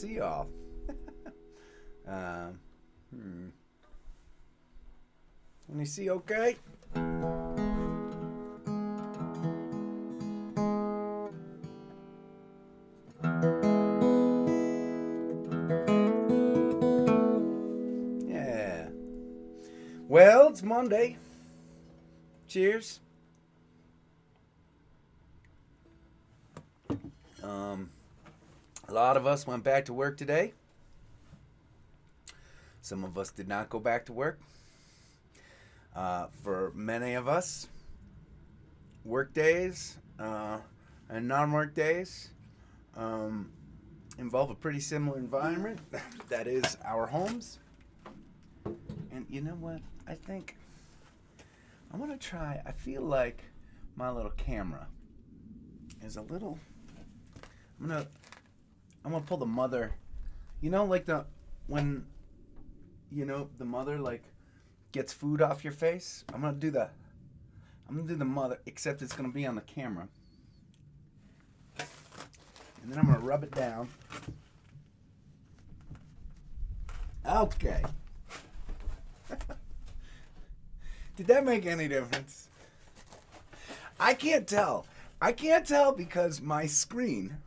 see y'all. Can you see okay? Yeah. Well, it's Monday. Cheers. A lot of us went back to work today. Some of us did not go back to work. For many of us, work days and non-work days involve a pretty similar environment. That is our homes. And you know what? I think I'm going to try. I feel like my little camera is a little... I'm gonna pull the mother, like when the mother like gets food off your face. I'm gonna do the mother, except it's gonna be on the camera, and then I'm gonna rub it down. Okay. Did that make any difference? I can't tell because my screen.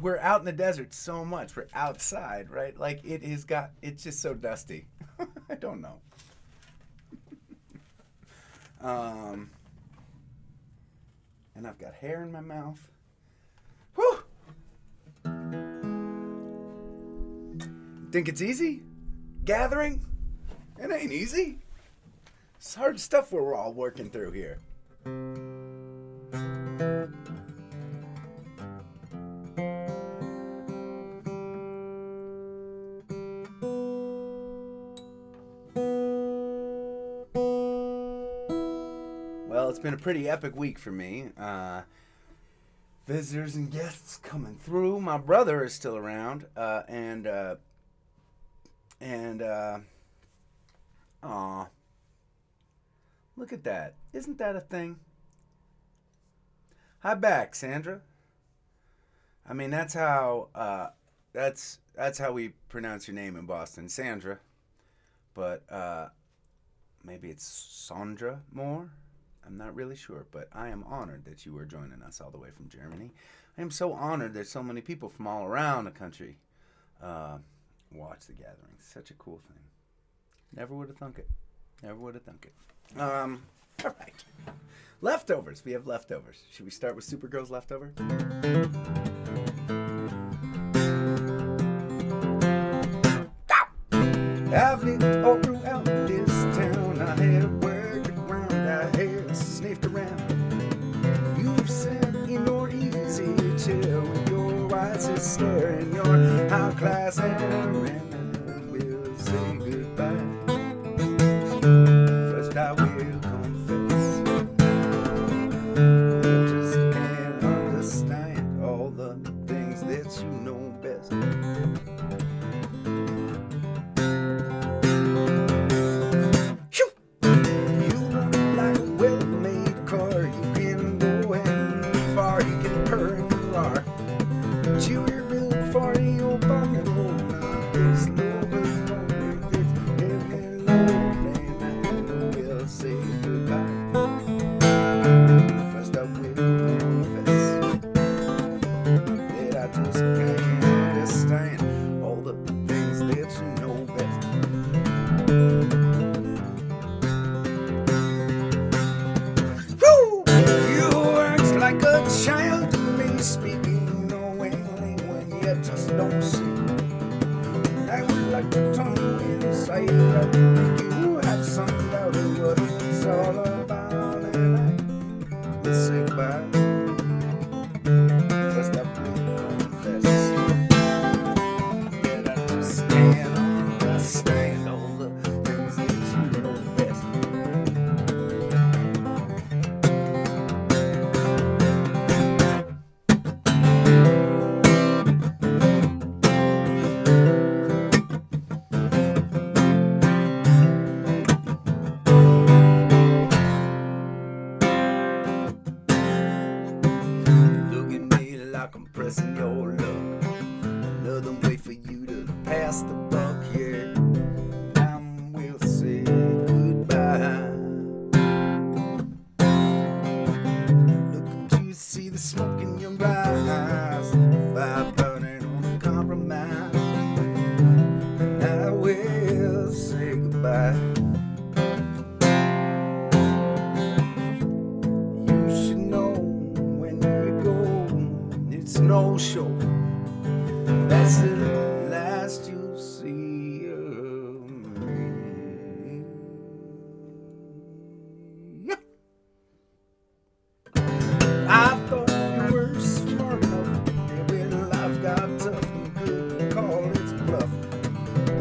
We're out in the desert so much. We're outside, right? Like it's just so dusty. I don't know. And I've got hair in my mouth. Whew! Think it's easy? Gathering? It ain't easy. It's hard stuff we're all working through here. Well, it's been a pretty epic week for me. Visitors and guests coming through. My brother is still around, and look at that! Isn't that a thing? Hi back, Sandra. I mean, that's how we pronounce your name in Boston, Sandra. But maybe it's Sandra more. I'm not really sure, but I am honored that you are joining us all the way from Germany. I am so honored that so many people from all around the country watch the gathering. Such a cool thing. Never would have thunk it. All right. Leftovers. We have leftovers. Should we start with Supergirl's leftover? I've lived all throughout this town. I had worked around, I had sniffed around. You've sat in your easy chair with your wisest stare and your high-class hair, and I will say goodbye. First I will confess, I just can't understand all the things that you know best.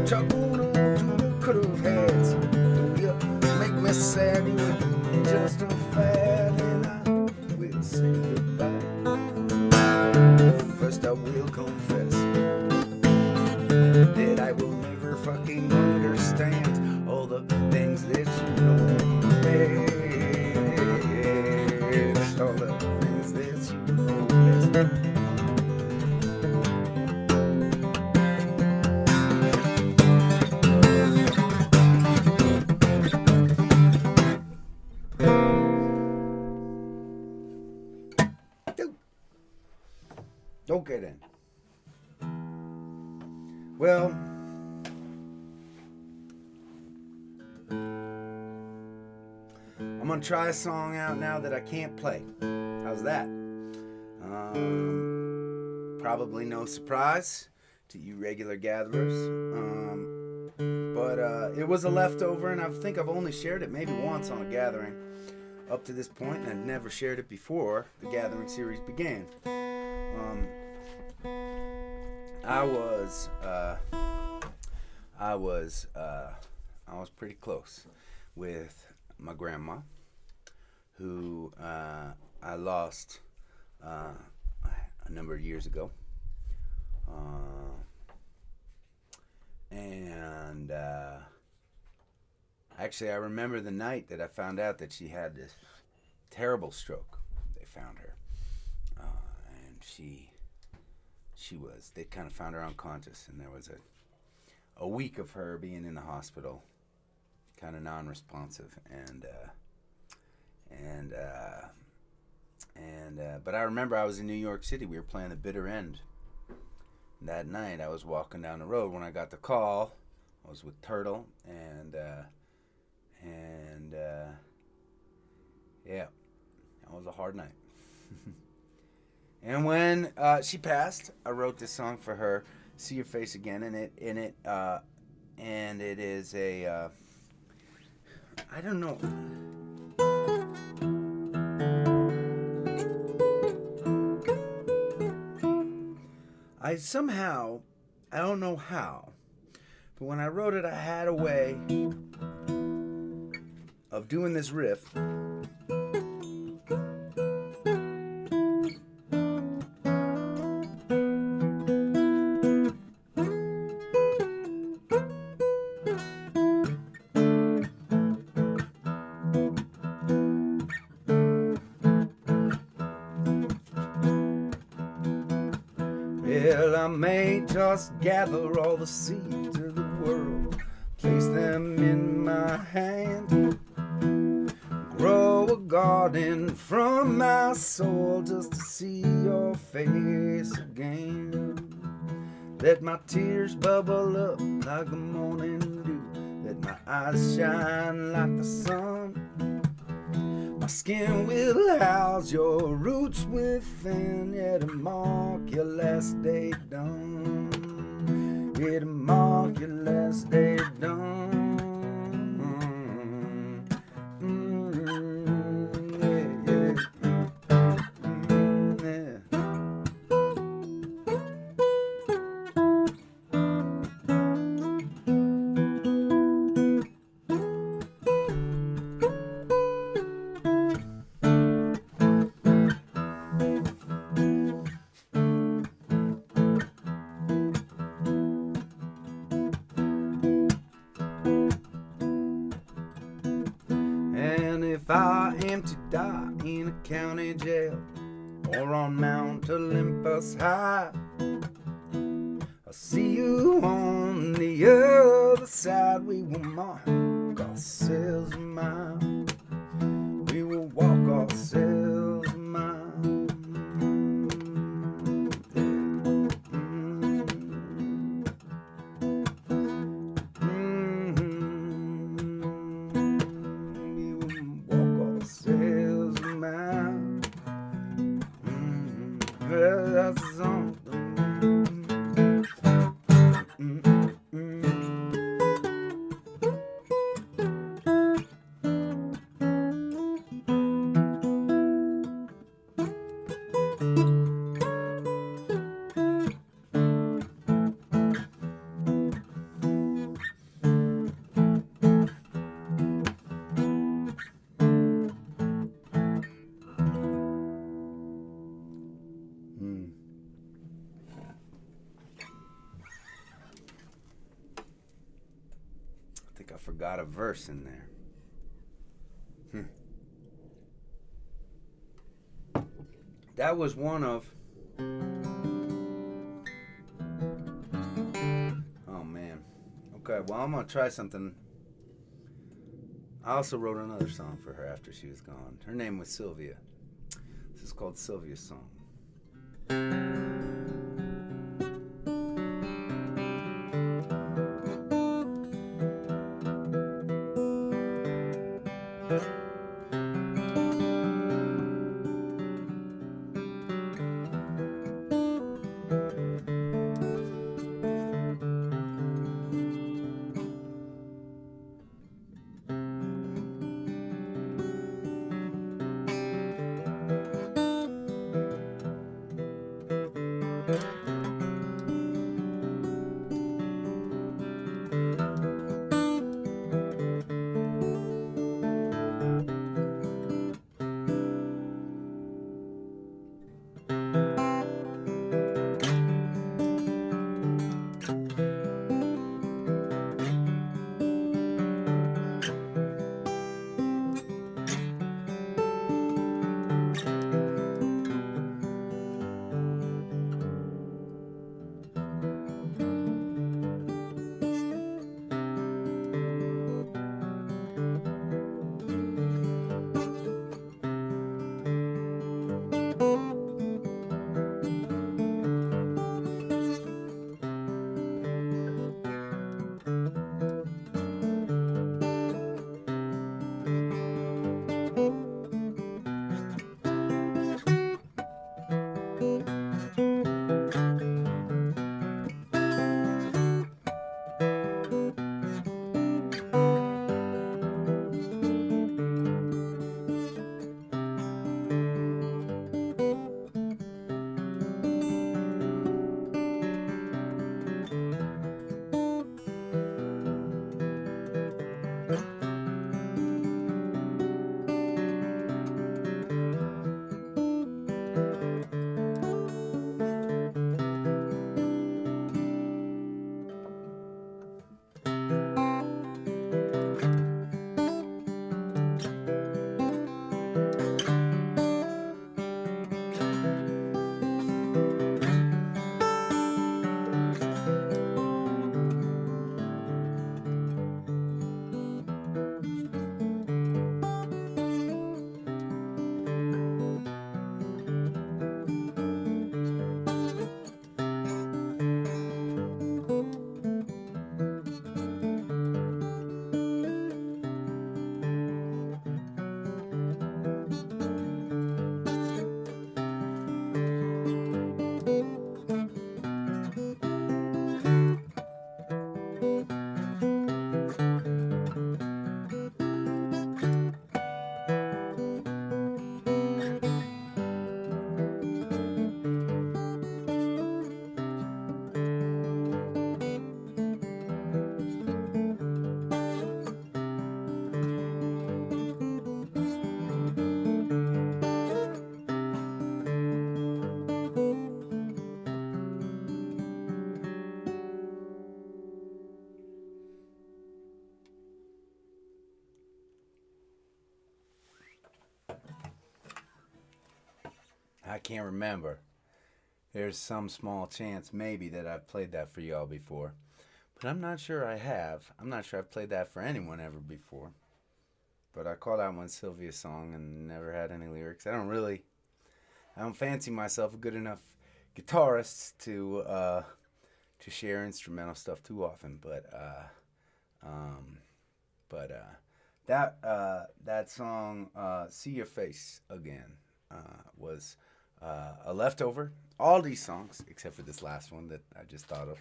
Talking up to the could have had. You make me sad, you were just a fad, and I will say goodbye. First I will confess that I will never fucking understand all the things that you know best. All the things that you know best. Don't get in. Well, I'm gonna try a song out now that I can't play. How's that? Probably no surprise to you regular gatherers. But it was a leftover, and I think I've only shared it maybe once on a gathering up to this point, and I'd never shared it before the gathering series began. I was pretty close with my grandma, who I lost a number of years ago, and actually I remember the night that I found out that she had this terrible stroke. They found her, and they kind of found her unconscious, and there was a week of her being in the hospital, kind of non-responsive, but I remember I was in New York City. We were playing the bitter end that night. I was walking down the road when I got the call. I was with Turtle, and yeah, that was a hard night. And when she passed, I wrote this song for her, "See Your Face Again," and it is a I don't know. I don't know how, but when I wrote it, I had a way of doing this riff. Well, I may just gather all the seeds of the world, place them in my hand, grow a garden from my soul just to see your face again. Let my tears bubble up like the morning dew, let my eyes shine like the sun. My skin will house your roots within, it'll mark your last day done. It'll mark your last day done. And if I am to die in a county jail or on Mount Olympus high, I'll see you on the other side. We will mark ourselves a mile. We will walk ourselves a mile. think I forgot a verse in there. That was one of... Oh, man. Okay, well, I'm going to try something. I also wrote another song for her after she was gone. Her name was Sylvia. This is called Sylvia's Song. I can't remember. There's some small chance maybe that I've played that for y'all before. But I'm not sure I have. I'm not sure I've played that for anyone ever before. But I call that one Sylvia's Song and never had any lyrics. I don't fancy myself a good enough guitarist to share instrumental stuff too often. That song, See Your Face Again, was a leftover. All these songs, except for this last one that I just thought of,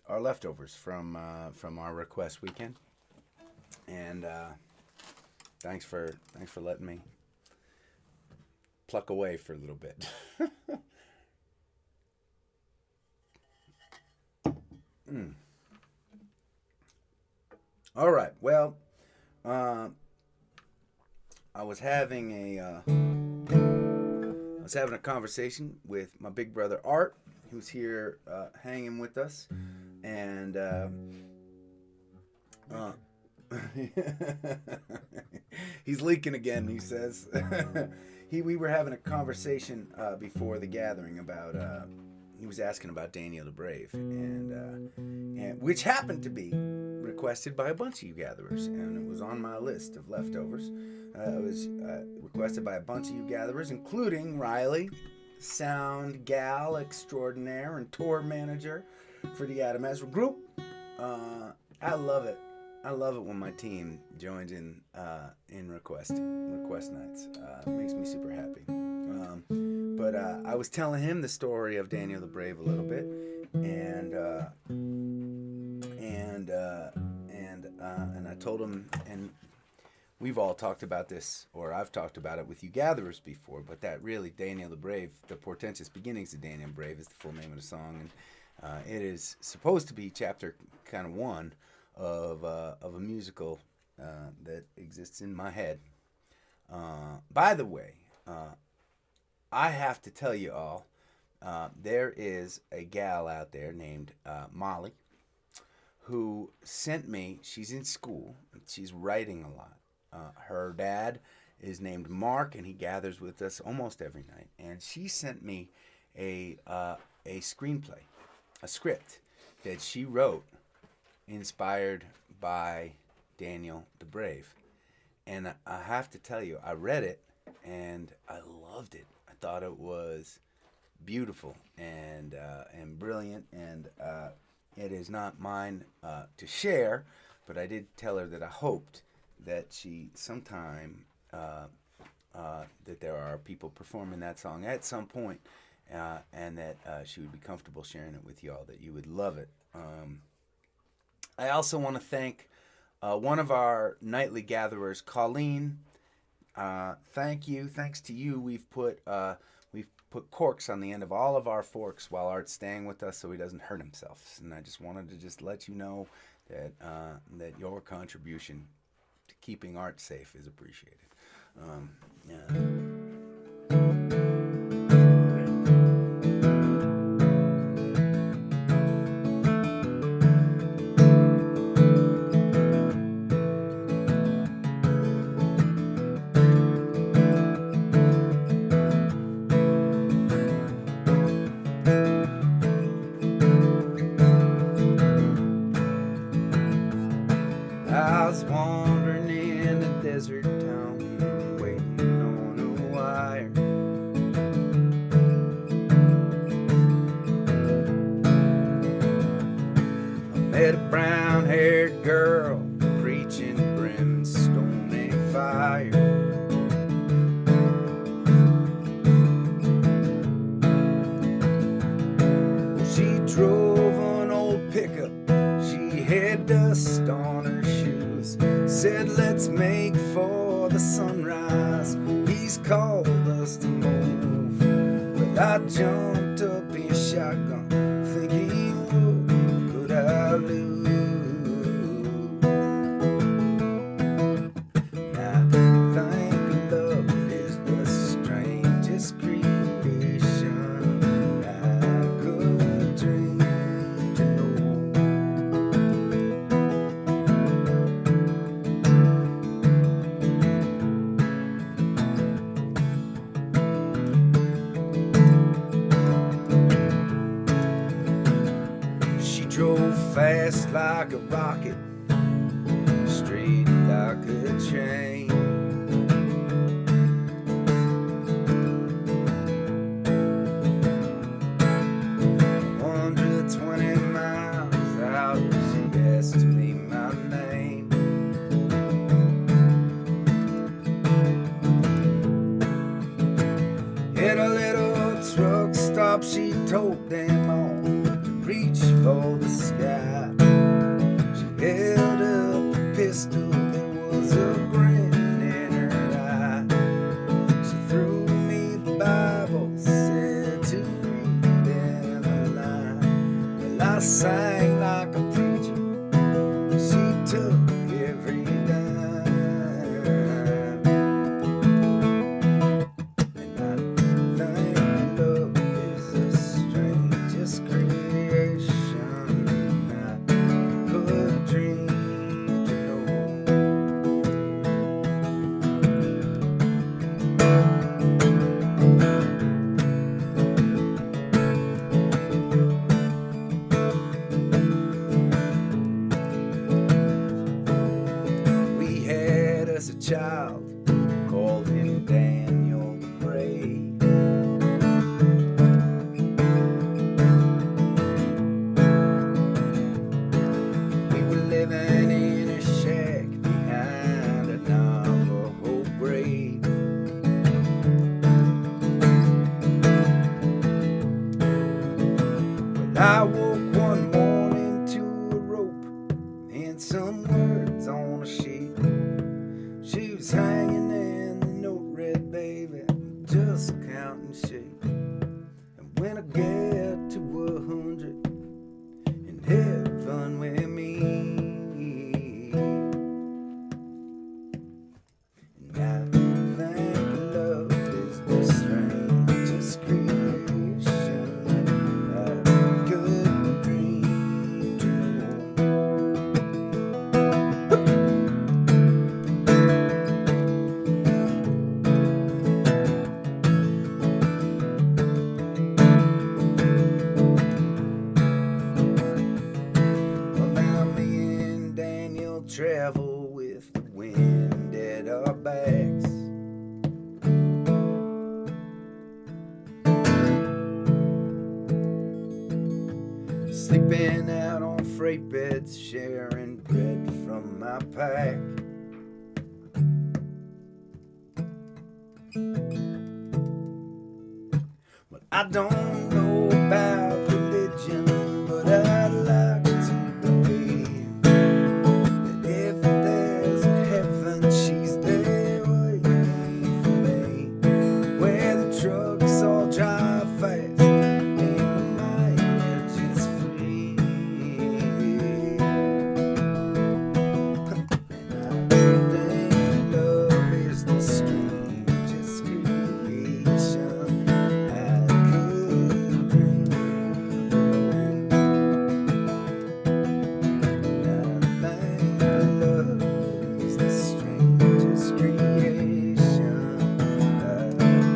are leftovers from our request weekend. And thanks for letting me pluck away for a little bit. All right. Well, I was having a conversation with my big brother Art, who's here hanging with us, and Uh, he's leaking again, he says. We were having a conversation before the gathering about he was asking about Daniel the Brave, and which happened to be requested by a bunch of you gatherers, and it was on my list of leftovers. It was requested by a bunch of you gatherers, including Riley, sound gal extraordinaire and tour manager for the Adam Ezra group. I love it. I love it when my team joins in request nights. It makes me super happy. But I was telling him the story of Daniel the Brave a little bit, and I told him, and we've all talked about this, or I've talked about it with you gatherers before, but that really Daniel the Brave, the portentous beginnings of Daniel the Brave, is the full name of the song, and it is supposed to be chapter kind of 1 of a musical that exists in my head. By the way, I have to tell you all, there is a gal out there named Molly who sent me, she's in school, she's writing a lot. Her dad is named Mark, and he gathers with us almost every night. And she sent me a screenplay, a script that she wrote inspired by Daniel the Brave. And I have to tell you, I read it, and I loved it. I thought it was beautiful and brilliant, and it is not mine to share, but I did tell her that I hoped that she sometime, that there are people performing that song at some point, and that she would be comfortable sharing it with y'all, that you would love it. I also want to thank one of our nightly gatherers, Colleen. Thanks to you, we've put corks on the end of all of our forks while Art's staying with us, so he doesn't hurt himself. And I just wanted to let you know that that your contribution to keeping Art safe is appreciated. Yeah. I was wandering in a desert town, waiting on a wire. I met a brown-haired girl preaching brimstone fire. She drove an old pickup, she had dust on her shoes, said let's make for the sunrise, he's called us to move. Well, I jumped up in shotgun, thinking what could I lose? Now I think love is the strangest creation I could dream to know. She drove fast like a rocket, straight like a train. 120 miles out, she asked me my name. In a little truck stop, she told them all to reach for the sky. She held up a pistol, there was a grin child, called him Daniel Gray. We were living in a shack behind a Navajo grave. But I woke one morning to a rope and some words on a sheet. She was hanging and the note read, baby, I'm just counting sheep. And when I get to 100 in heaven with me, and I think love is the strangest creation I could dream to travel with the wind at our backs. Sleeping out on freight beds, sharing bread from my pack. Well, I don't know about religion, but I'd like to believe that if there's a heaven, she's there waiting for me, where the trucks all drive fast and the mileage is free. And I think love is the strangest creation I could dream. And I think love is the strangest creation I could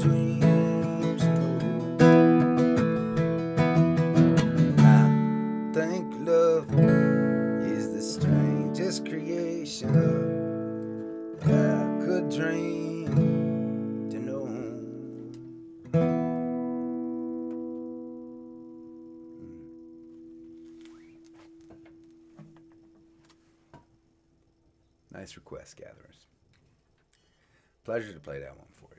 dream to. I think love is the strangest creation I could dream to know. Nice request, gatherers. Pleasure to play that one for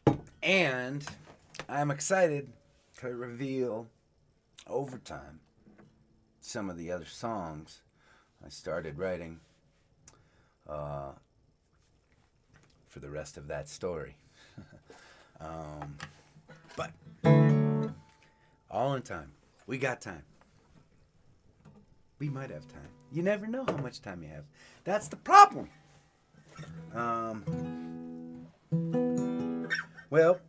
you. And I'm excited to reveal over time some of the other songs I started writing for the rest of that story. But all in time. We got time. We might have time. You never know how much time you have. That's the problem. Well,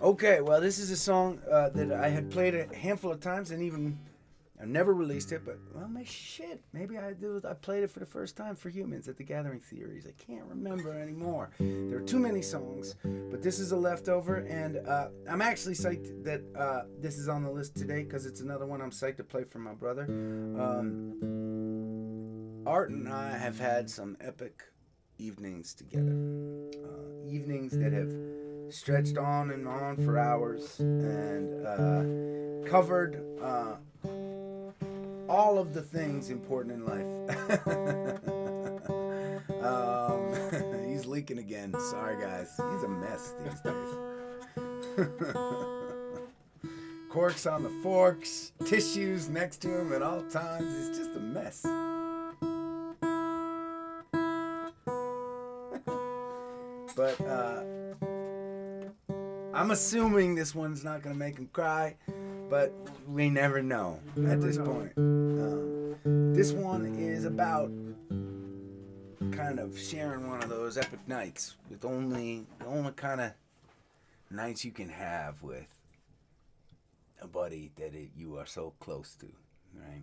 okay, well, this is a song that I had played a handful of times and even I never released it, but well, maybe I played it for the first time for Humans at the Gathering series. I can't remember anymore. There are too many songs, but this is a leftover, and I'm actually psyched that this is on the list today because it's another one I'm psyched to play for my brother. Art and I have had some epic evenings together, evenings that have stretched on and on for hours and covered all of the things important in life. He's leaking again. Sorry, guys. He's a mess these days. Corks on the forks, tissues next to him at all times. It's just a mess. But I'm assuming this one's not going to make him cry, but we never know at this point. This one is about kind of sharing one of those epic nights with the only kind of nights you can have with a buddy that you are so close to. right?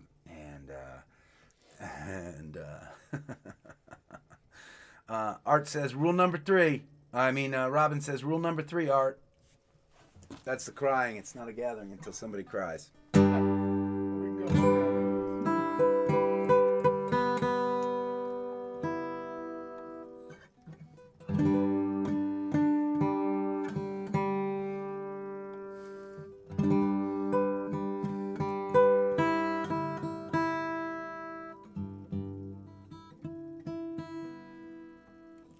Art says rule number 3. Robin says rule number 3, Art. That's the crying. It's not a gathering until somebody cries.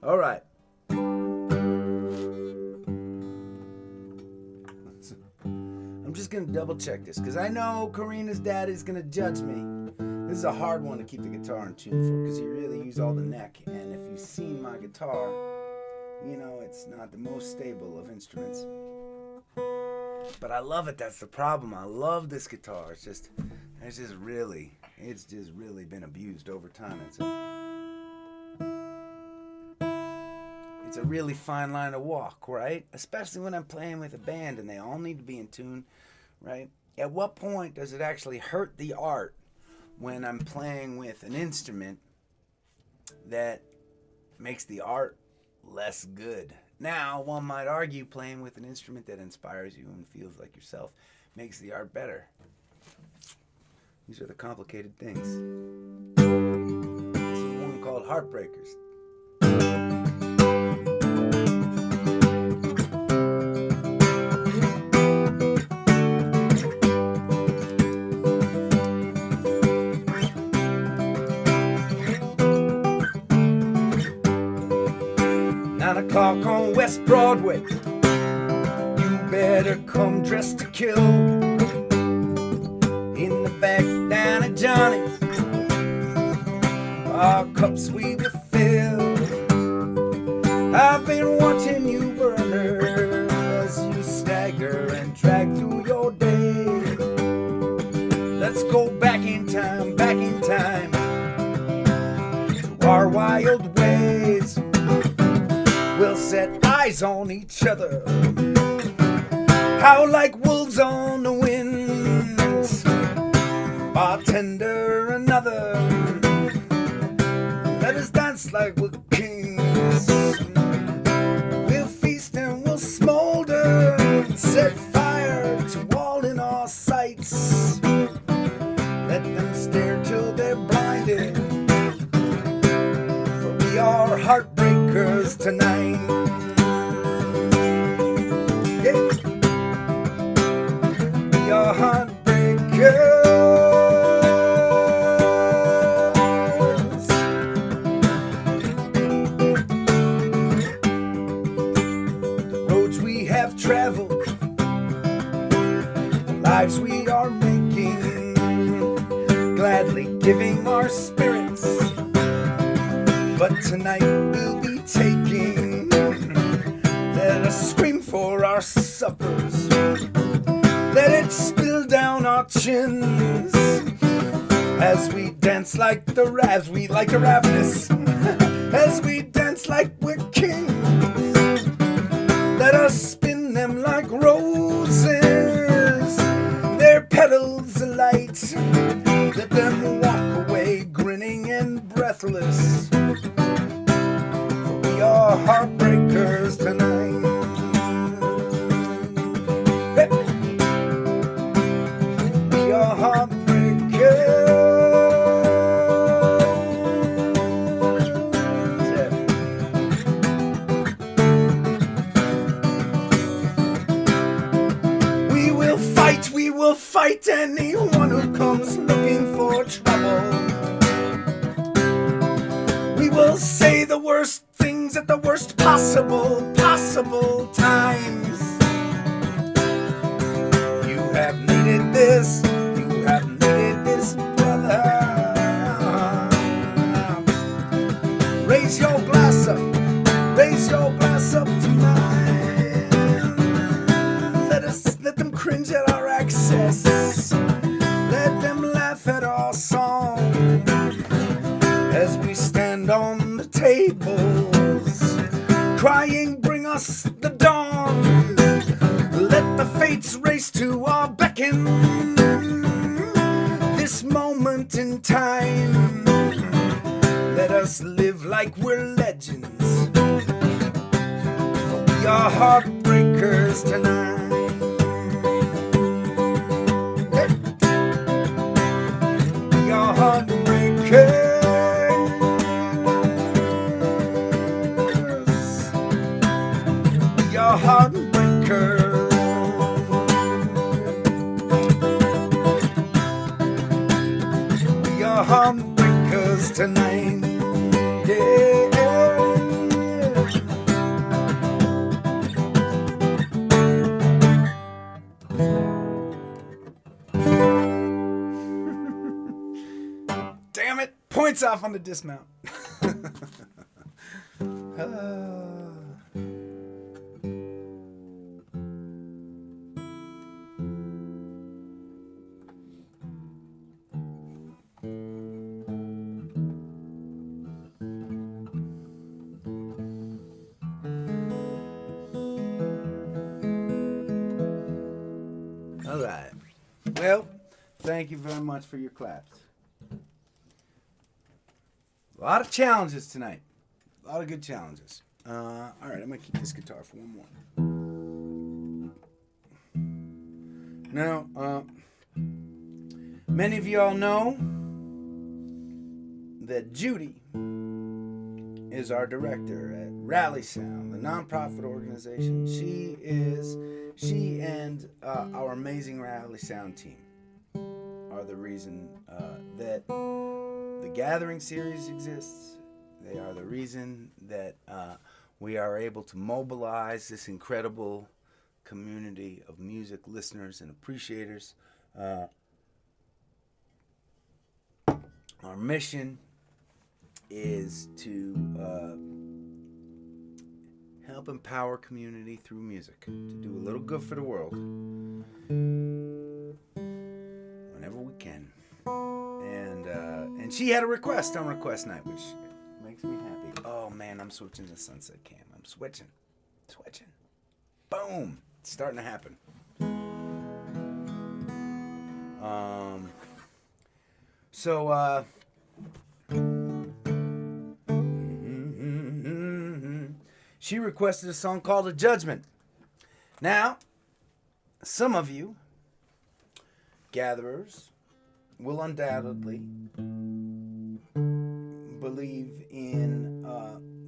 All right. I'm just going to double check this because I know Karina's dad is going to judge me. This is a hard one to keep the guitar in tune for because you really use all the neck. And if you've seen my guitar, you know it's not the most stable of instruments. But I love it. That's the problem. I love this guitar. It's just really been abused over time. It's a really fine line to walk, right? Especially when I'm playing with a band and they all need to be in tune, right? At what point does it actually hurt the art when I'm playing with an instrument that makes the art less good? Now, one might argue playing with an instrument that inspires you and feels like yourself makes the art better. These are the complicated things. This is one called Heartbreakers. O'clock on West Broadway, you better come dressed to kill. In the back down at Johnny's, our cups we will fill. I've been watching you, brother, as you stagger and drag through your day. Let's go back in time to our wild ways. We'll set eyes on each other, howl like wolves on the winds. Bartender, another, let us dance like we're kings. We'll feast and we'll smolder, set fire to all in our sights. Let them stare till they're blinded, for we are heartbreakers tonight. Yeah. We are heartbreakers. The roads we have traveled, the lives we are making, gladly giving our spirits. But tonight we'll be taking, let us scream for our suppers, let it spill down our chins, as we dance like the ravenous, as we dance like we're kings. Let us spin them like roses, their petals alight. Let them walk away grinning and breathless, for we are heartbreakers tonight. Hey. We are heartbreakers. Yeah. We will fight anyone who comes looking for trouble. We will say the worst things at the worst possible times. You have needed this, brother. Raise your glass up tonight. Let them cringe at our access. Let them laugh at our song as we stand on the tables, crying, bring us the dawn. Let the fates race to our beckon. This like we're legends. We are heartbreakers tonight. We are heartbreakers. We are heartbreakers. We are heartbreakers tonight. Yeah. Damn it! Points off on the dismount. All right. Well, thank you very much for your claps. A lot of challenges tonight. A lot of good challenges. All right, I'm going to keep this guitar for one more. Now, many of y'all know that Judy is our director at Rally Sound, the nonprofit organization. She and our amazing Rally Sound team are the reason that the Gathering series exists. They are the reason that we are able to mobilize this incredible community of music listeners and appreciators. Our mission is to help empower community through music, to do a little good for the world whenever we can. And she had a request on request night, which makes me happy. Oh man, I'm switching to Sunset Cam. I'm switching. Boom. It's starting to happen. She requested a song called A Judgment. Now, some of you gatherers will undoubtedly believe in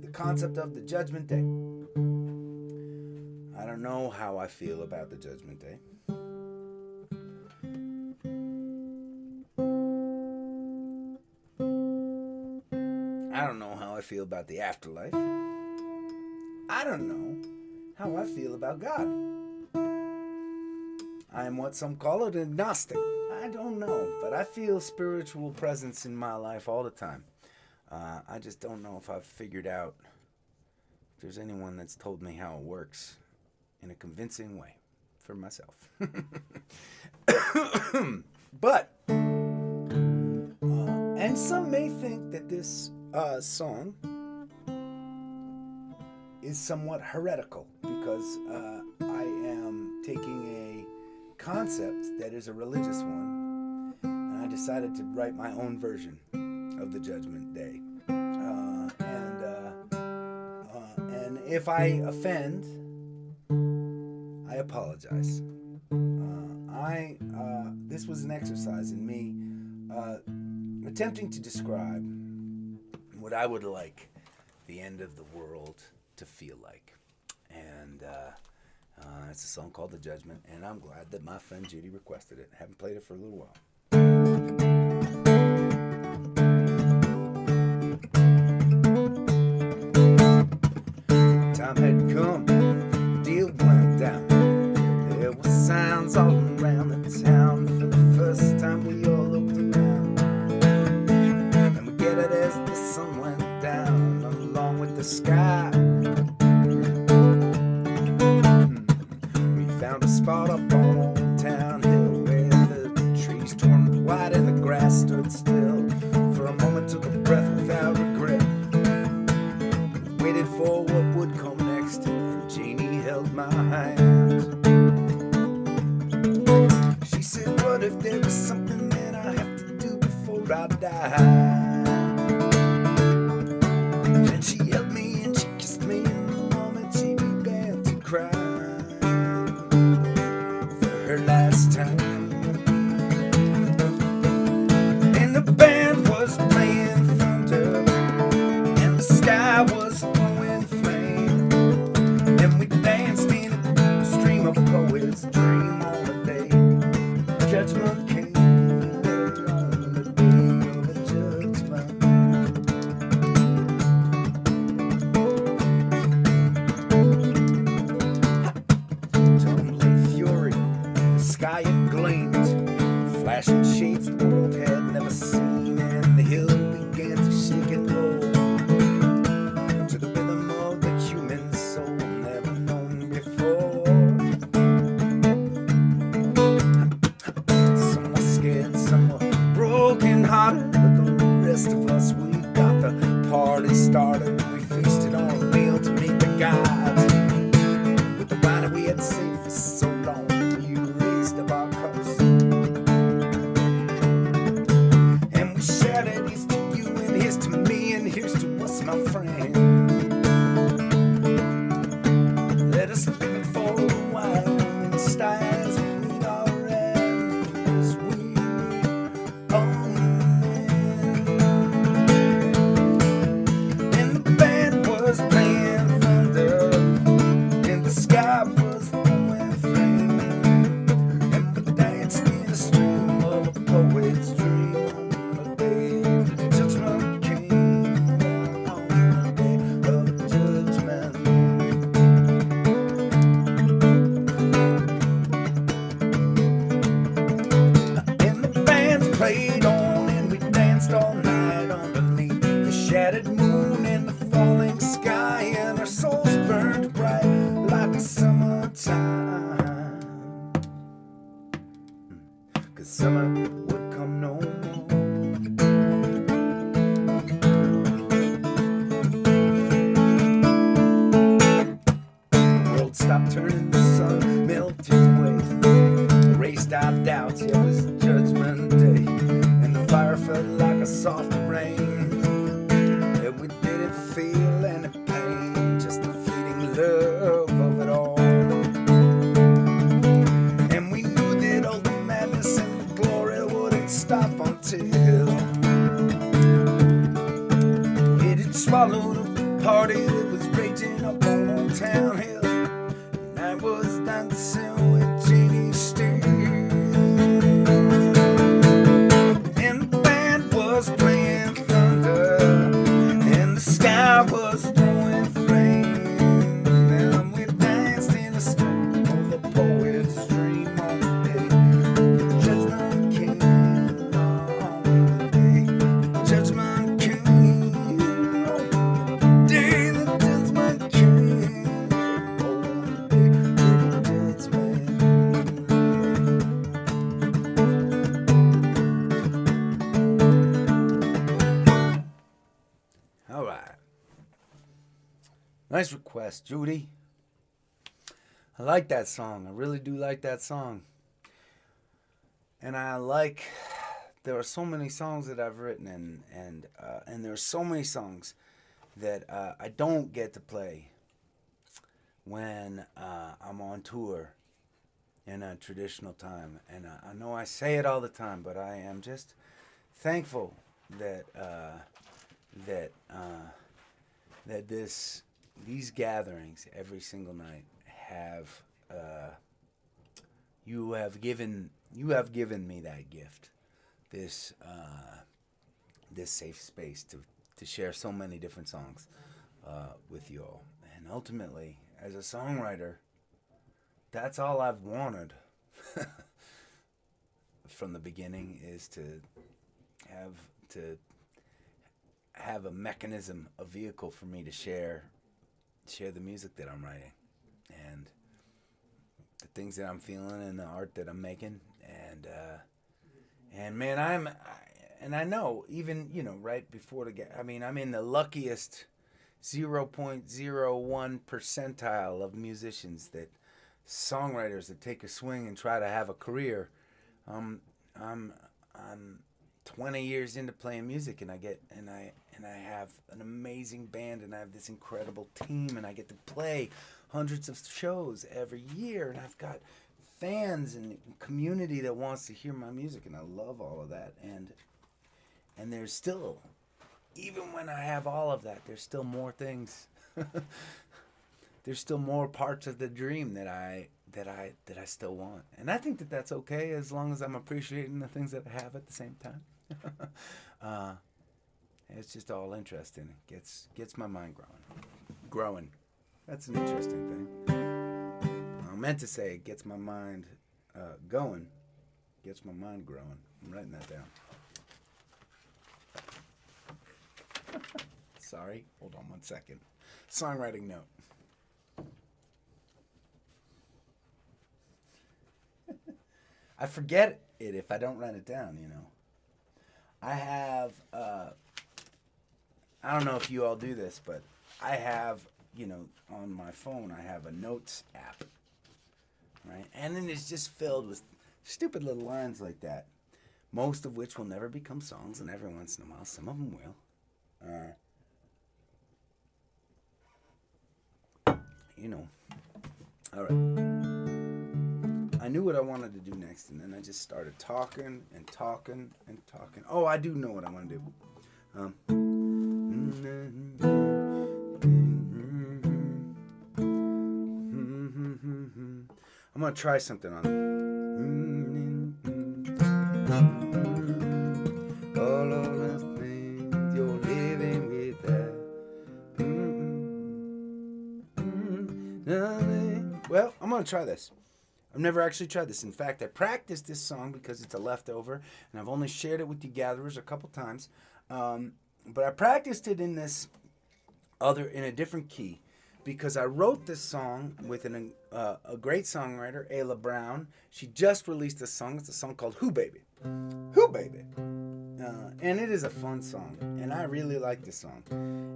the concept of the Judgment Day. I don't know how I feel about the Judgment Day. I don't know how I feel about the afterlife. I don't know how I feel about God. I am what some call an agnostic. I don't know, but I feel spiritual presence in my life all the time. I just don't know if I've figured out if there's anyone that's told me how it works in a convincing way for myself. But, and some may think that this song is somewhat heretical because I am taking a concept that is a religious one, and I decided to write my own version of the Judgment Day. And if I offend, I apologize. This was an exercise in me attempting to describe what I would like the end of the world to feel like. And it's a song called The Judgment, and I'm glad that my friend Judy requested it. I haven't played it for a little while. Time had come, deal went down. There were sounds all around the town. For the first time we all looked around, and we get it as the sun went down, along with the sky. We found a spot up on Old Town Hill where the trees turned white and the grass stood still. For a moment took a breath without regret. Waited for what would come next, and Jeannie held my hand. She said, what if there was something that I have to do before I die? dream on the day judgment came, on the day of the judgment. Tumbling fury, the sky it gleamed, flashing shapes the world had never seen, and the hill began to shake and roll to the rhythm of the human soul, never known before. Some were scared, some were broken hearted, but the rest of us, we got the party started. We feasted on a meal to meet the gods. With the wine that we had saved for so long, you raised up our cups, and we shouted, here's to you and here's to me and here's to us, my friend. Let us live it for a while in stars we meet our end as we own them. And the band was playing thunder, and the sky was throwing flame, and we danced in a stream of a poet's dream on the day the judgment came, on the day of the judgment. And the band played on, and we danced all night underneath the shattered moon and the falling sky, and our souls burned bright like the summertime. 'Cause summer would come no more. The world stopped turning, the sun melted away, erased our doubts. It was Judgment Day, and the fire felt like a soft rain, and we didn't feel any pain, just the fleeting love of it all. And we knew that all the madness and the glory wouldn't stop until it had swallowed up the party that was raging up on Old Town Hill. And I was dancing with Jeannie Steele, and the band was playing thunder, and the sky was throwing flame, and we danced in a stream of a poet's dream on the day the judgment came, on the day the judgment came, on the day the judgment came, on the day the judgment. All right. Nice request, Judy. I like that song. I really do like that song. And there are so many songs that I've written, and there are so many songs that I don't get to play when I'm on tour in a traditional time. And I know I say it all the time, but I am just thankful that these gatherings every single night have you have given me that gift, this safe space to share so many different songs with you all. And ultimately, as a songwriter, that's all I've wanted from the beginning, is to have a mechanism, a vehicle for me to share the music that I'm writing, and the things that I'm feeling, and the art that I'm making, and man, I know, even, right before I'm in the luckiest 0.01 percentile of musicians, that songwriters that take a swing and try to have a career. I'm 20 years into playing music, and I have an amazing band, and I have this incredible team, and I get to play hundreds of shows every year, and I've got fans and community that wants to hear my music, and I love all of that. And there's still, even when I have all of that, there's still more things. There's still more parts of the dream that I still want, and I think that that's okay as long as I'm appreciating the things that I have at the same time. It's just all interesting. It gets my mind growing. That's an interesting thing. I meant to say it gets my mind going, gets my mind growing. I'm writing that down. Sorry, hold on 1 second. Songwriting note. I forget it if I don't write it down, you know. I have, I don't know if you all do this, but I have, you know, on my phone, I have a notes app, right? And then it's just filled with stupid little lines like that, most of which will never become songs, and every once in a while, some of them will. You know, all right. I knew what I wanted to do next, and then I just started talking and talking and talking. Oh, I do know what I want to do. I'm going to try something on it. All of the things you're living without. Well, I'm going to try this. I've never actually tried this. In fact, I practiced this song because it's a leftover, and I've only shared it with you gatherers a couple times. But I practiced it in in a different key, because I wrote this song with a great songwriter, Ayla Brown. She just released a song. It's a song called "Who Baby," "Who Baby," and it is a fun song, and I really like this song.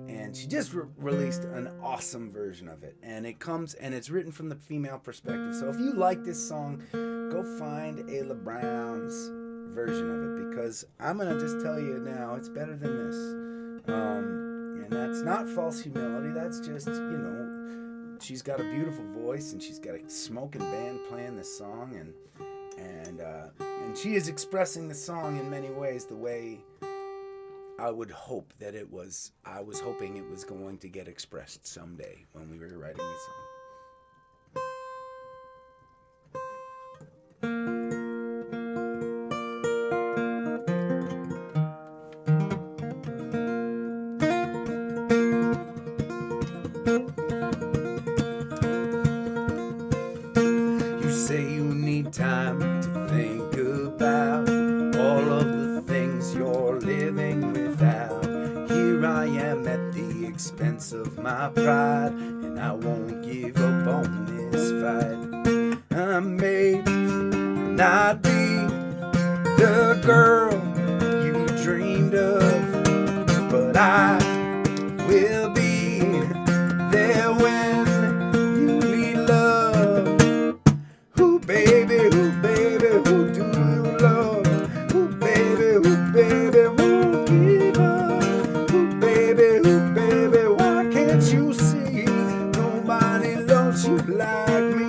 And she just released an awesome version of it, and it's written from the female perspective. So if you like this song, go find Ayla Brown's version of it, because I'm gonna just tell you now, it's better than this. And that's not false humility. That's just, you know, she's got a beautiful voice, and she's got a smoking band playing this song, and she is expressing the song in many ways the way I would hope that it was. I was hoping it was going to get expressed someday when we were writing this song. You say you need time to think about all of the things you're living without. Here I am at the expense of my pride, and I won't give up on this fight. I may not be the girl you dreamed of, but I will be there when you need love. Who baby, who do you love? Who baby, won't give up? Who baby, why can't you see? Nobody loves you like me.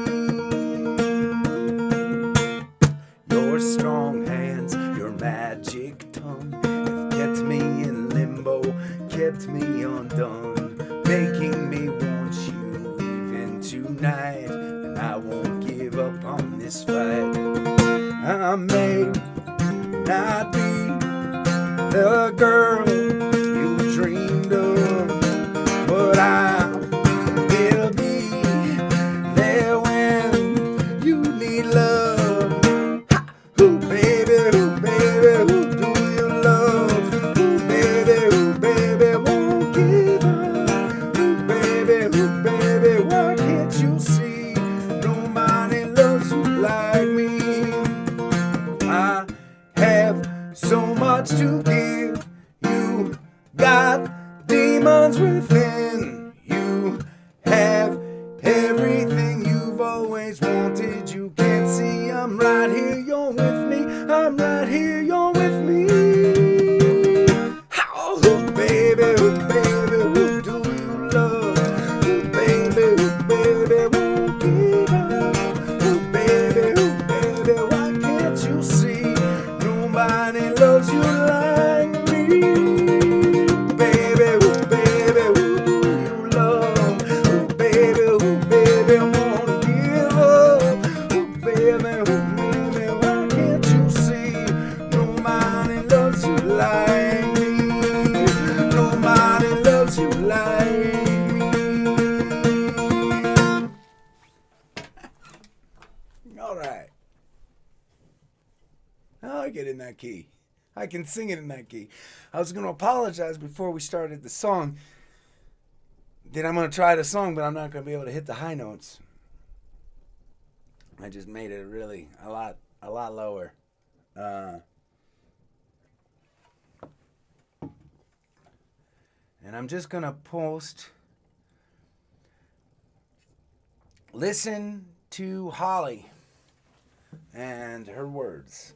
Your strong hands, your magic tongue have kept me in limbo, kept me undone, making me want you even tonight. And I won't give up on this fight. I may not be the girl you dreamed of, but I will be there when you need love. Who baby, who do you love? Who baby, won't give up? Who baby, why can't you see? Nobody loves you like me. I have so much to give. You got demons within. You have everything you've always wanted. You can't see I'm right here, you're with me. I'm right here, you're with me. Who baby, who do you love? Who baby, won't give up? Who baby, why can't you see? Nobody loves you like like it in that key. I can sing it in that key. I was going to apologize before we started the song that I'm going to try the song, but I'm not going to be able to hit the high notes. I just made it really a lot lower. And I'm just going to post, listen to Holly and her words.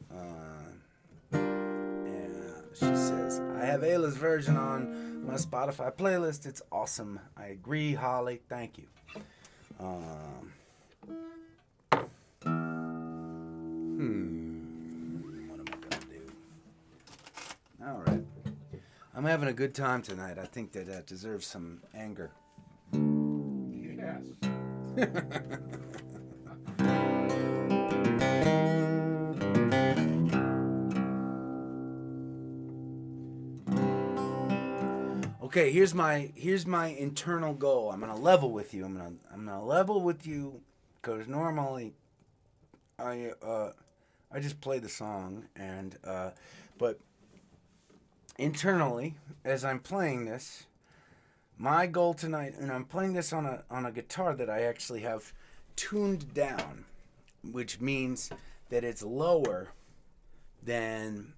And she says, I have Ayla's version on my Spotify playlist. It's awesome. I agree, Holly. Thank you. What am I going to do? All right. I'm having a good time tonight. I think that deserves some anger. Yes. Okay, here's my internal goal. I'm gonna level with you. I'm gonna level with you because normally I just play the song and but internally as I'm playing this, my goal tonight, and I'm playing this on a guitar that I actually have tuned down, which means that it's lower than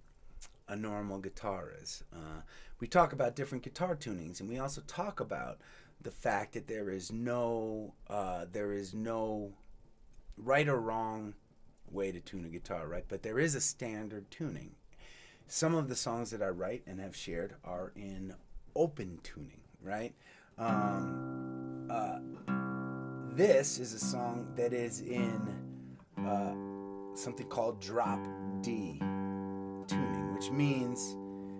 a normal guitar is. We talk about different guitar tunings, and we also talk about the fact that there is no right or wrong way to tune a guitar, right? But there is a standard tuning. Some of the songs that I write and have shared are in open tuning, right? This is a song that is in something called drop D tuning, which means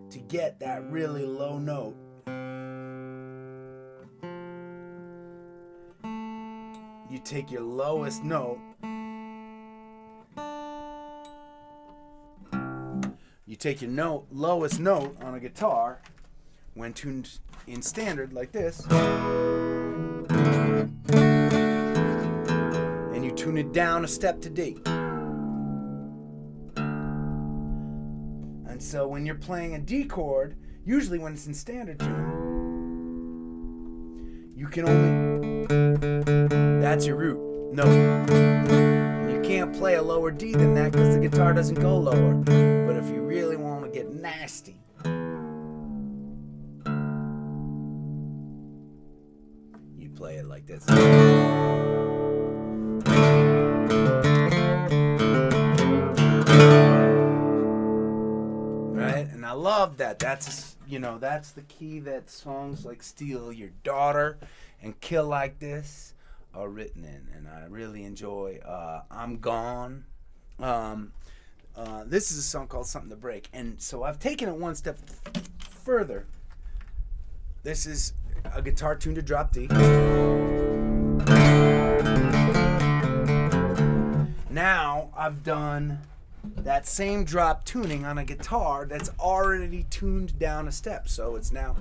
to get that really low note, you take your lowest note, lowest note on a guitar when tuned in standard like this, and you tune it down a step to D. And so when you're playing a D chord, usually when it's in standard tuning, you can only, that's your root note. You can't play a lower D than that because the guitar doesn't go lower. But if you really want to get nasty, you play it like this. I love that. That's the key that songs like Steal Your Daughter and Kill Like This are written in, and I really enjoy I'm Gone. This is a song called Something to Break, and so I've taken it one step further. This is a guitar tuned to drop D. Now I've done that same drop tuning on a guitar that's already tuned down a step. So it's now,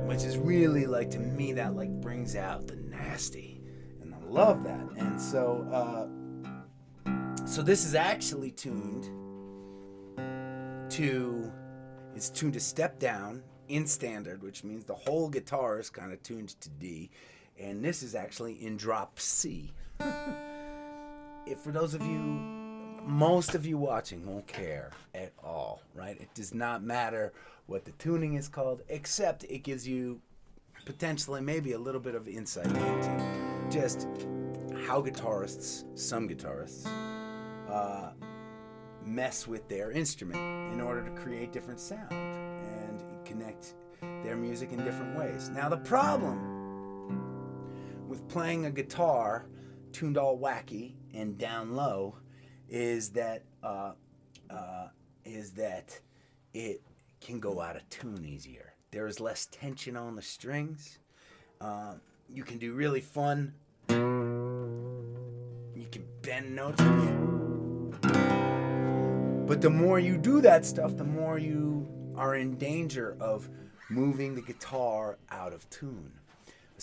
which is really like, to me, that like brings out the nasty, and I love that. And so this is actually tuned to step down in standard, which means the whole guitar is kind of tuned to D. And this is actually in drop C. If for those of you, most of you watching won't care at all, right? It does not matter what the tuning is called, except it gives you potentially maybe a little bit of insight into just how some guitarists, mess with their instrument in order to create different sound and connect their music in different ways. Now the problem with playing a guitar tuned all wacky and down low is that it can go out of tune easier. There is less tension on the strings. You can do really fun. You can bend notes. But the more you do that stuff, the more you are in danger of moving the guitar out of tune.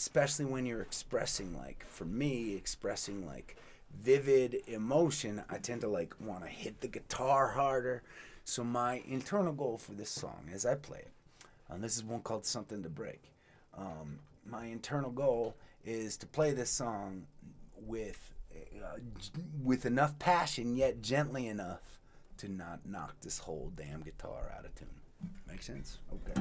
especially when you're expressing, like, for me, expressing like vivid emotion, I tend to like want to hit the guitar harder. So my internal goal for this song, as I play it, this is one called "Something to Break." My internal goal is to play this song with enough passion, yet gently enough to not knock this whole damn guitar out of tune. Make sense? Okay.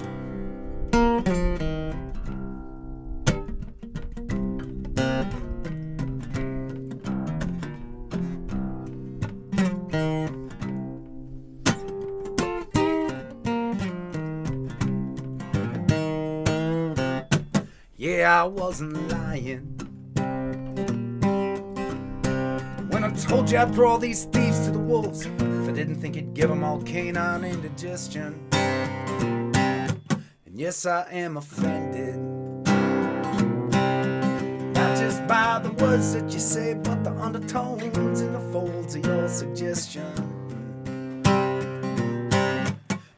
Yeah, I wasn't lying when I told you I'd throw all these thieves to the wolves if I didn't think it'd give them all canine indigestion. And yes, I am offended, not just by the words that you say, but the undertones in the folds of your suggestion.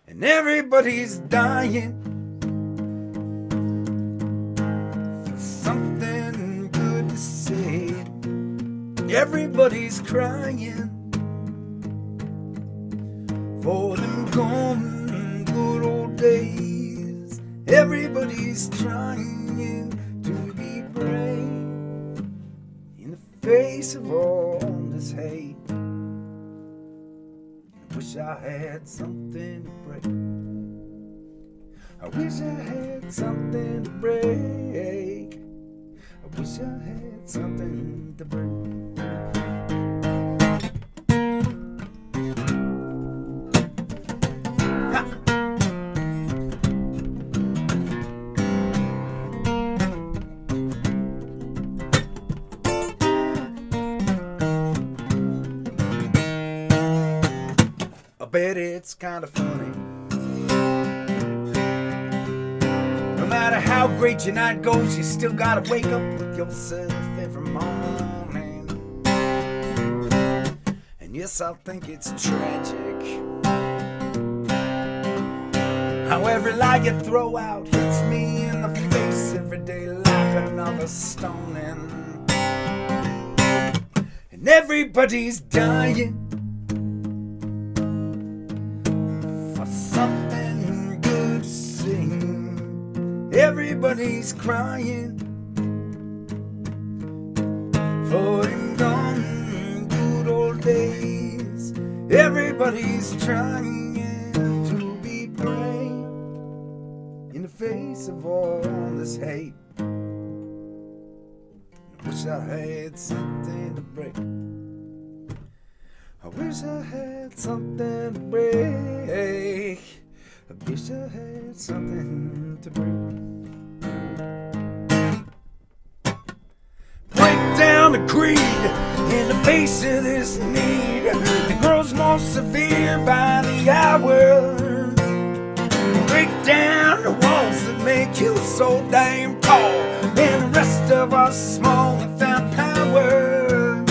And everybody's dying for something good to say. Everybody's crying for them gone good old days. Everybody's trying to be brave in the face of all this hate. I wish I had something to break. I wish I had something to break. I wish I had something to break. I bet it's kind of funny. No matter how great your night goes, you still gotta wake up with yourself every morning. And yes, I think it's tragic how every lie you throw out hits me in the face every day like another stoning. And everybody's dying for something good to sing. Everybody's crying for them gone good old days. Everybody's trying to be brave in the face of all this hate. I wish I had something to break. I wish I had something to break. I wish I had something to break. Break down the greed in the face of this need. It grows more severe by the hour. Break down the walls that make you so damn tall, and the rest of us small without power.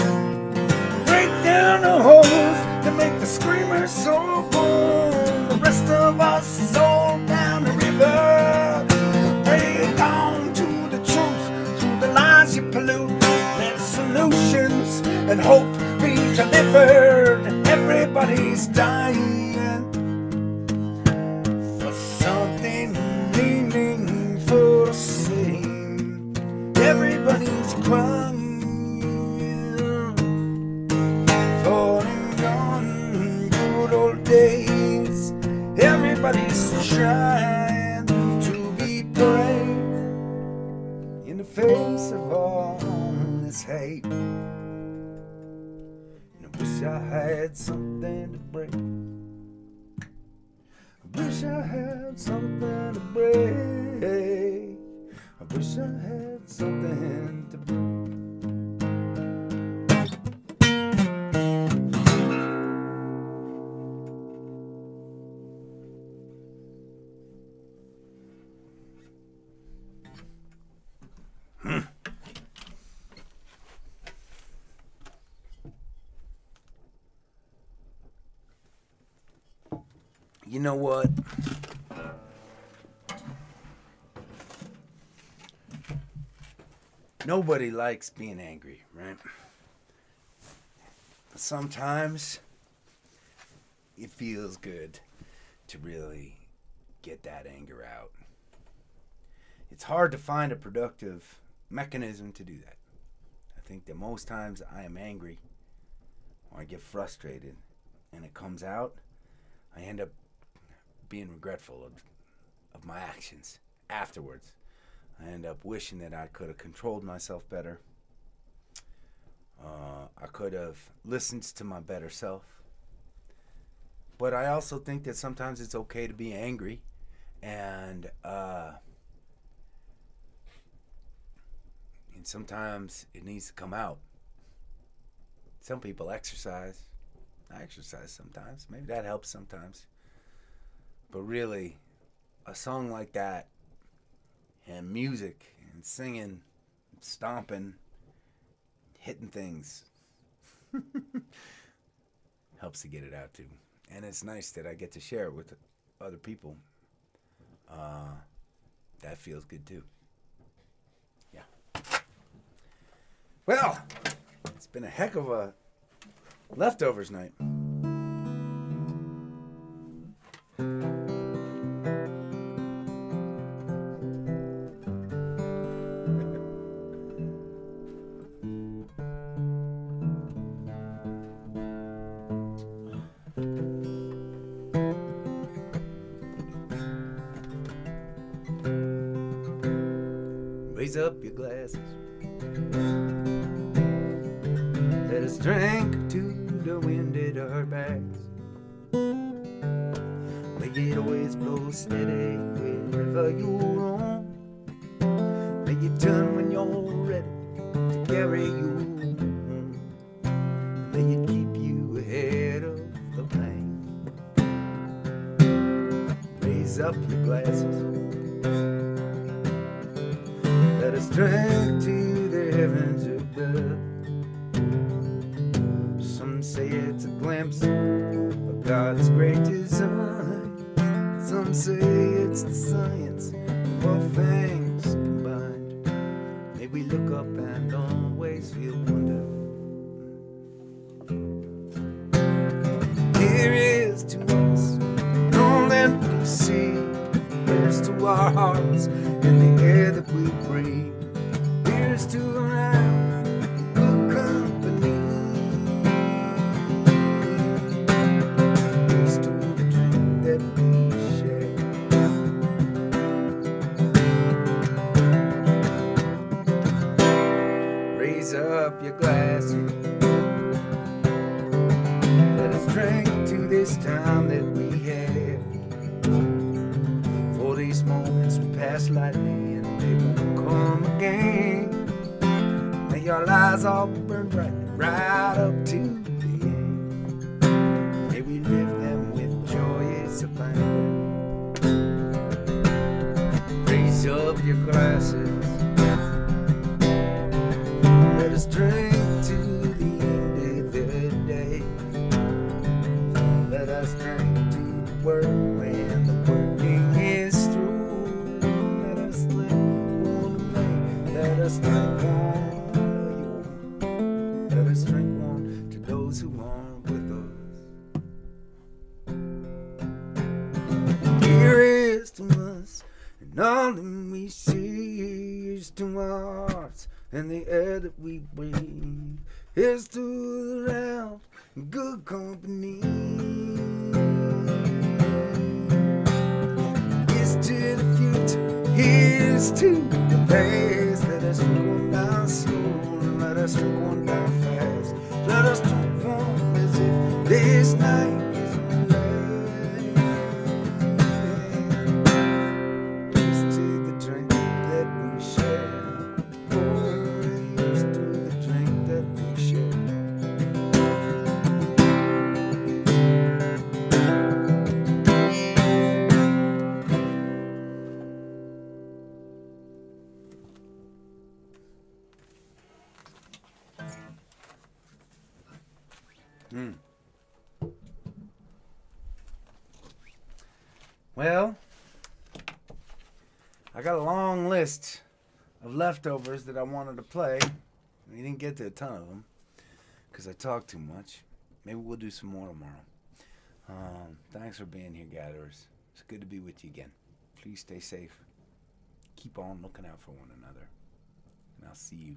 Break down the holes that make the screamers so bold, the rest of us soul down the river. Break on to the truth through the lies you pollute. Let solutions and hope be delivered. Everybody's dying for something meaningful to say. Everybody's crying for them gone good old days. Everybody's trying to be brave in the face of all this hate. And I wish I had something to break. I wish I had something to break. I wish I had something to break. You know what? Nobody likes being angry, right? Sometimes it feels good to really get that anger out. It's hard to find a productive mechanism to do that. I think that most times I am angry or I get frustrated and it comes out, I end up being regretful of my actions afterwards. I end up wishing that I could have controlled myself better. I could have listened to my better self. But I also think that sometimes it's okay to be angry, and sometimes it needs to come out. Some people exercise. I exercise sometimes. Maybe that helps sometimes. But really, a song like that, and music, and singing, stomping, hitting things, helps to get it out too. And it's nice that I get to share it with other people. That feels good too. Yeah. Well, it's been a heck of a leftovers night. Raise up your glasses. Let us drink to the wind at our backs. May it always blow steady wherever you roam. May it turn when you're ready to carry you home. May it keep you ahead of the pain. Raise up your glasses. Let us drink to the heavens above. Some say it's a glimpse of God's great design. Some say it's the science of all things combined. May we look up and always feel wonder. Here is to us all that we see. Here's to our hearts and the air that we breathe. Here's to around good company. Here's to the drink that we share. Raise up your glasses. Let us drink to this time that we have. For these moments we pass lightly and they won't come again. May our lives all burn bright right up to the end. May we live them with joyous abandon. Raise up your glasses. Let us drink to the end of the day. Let us drink to the world when the working is through. Let us drink one to me. Let us drink one to you. Let us drink one to those who aren't with us. Here is to us, and all that we see is to our hearts, and the air that we breathe is to the round good company. Here's to the future, here's to the past. Let us drink one down slow, let us drink one down fast. Let us drink one as if this night is our last. Here's to the drink that we share. Oh, here's to the drink that we share. Well, I got a long list of leftovers that I wanted to play. We didn't get to a ton of them because I talked too much. Maybe we'll do some more tomorrow. Thanks for being here, gatherers. It's good to be with you again. Please stay safe. Keep on looking out for one another. And I'll see you